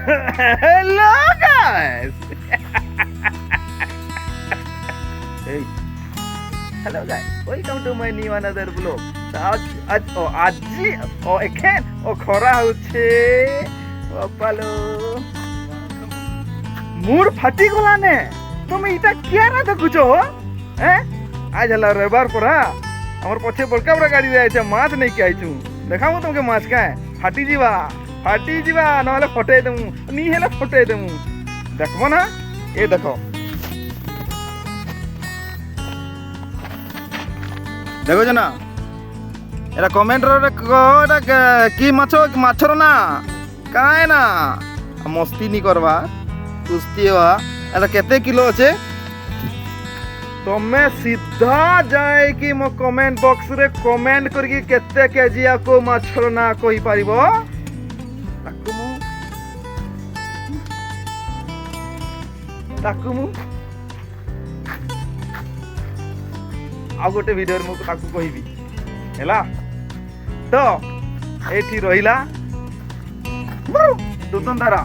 Hello guys. Hey. Hello guys. Welcome to my new another vlog. again খরা হচ্ছে বাপালো mood ফাটি গলা নে তুমি এটা কিয়া না দেখুছ হ্যাঁ আজ হলা রবিবার পরা আমার পছে বড়কা বড় গাড়ি যাইছে মাছ নেই কি আইছু দেখামু তোমাকে মাছ কায় ফাটি ଯିବା ନହେଲେ ଫଟେଇ ଦେମୁ ନି ହେଲେ ଫଟେଇ ଦେମୁ ଦେଖବ ନା ଏ ଦେଖ ଦେଖୁଛ ନା ଏଟା କମେଣ୍ଟରେ ଏଟା କି ମାଛର ନା କାଏ ନା ମସ୍ତି ନି କରବା କୁସ୍ତି ହବା ଏଟା କେତେ କିଲୋ ଅଛେ ତମେ ସିଧା ଯାଇକି ମୋ କମେଣ୍ଟ ବକ୍ସରେ କମେଣ୍ଟ କରିକି କେତେ କେଜିଆ କୋଉ ମାଛର ନା କହିପାରିବ ତାକୁ ମୁଁ ଆଉ ଗୋଟେ ଭିଡ଼ିଓରେ ମୁଁ ତାକୁ କହିବି ହେଲା ତ ଏଇଠି ରହିଲା ଦୁତନ୍ଧାରା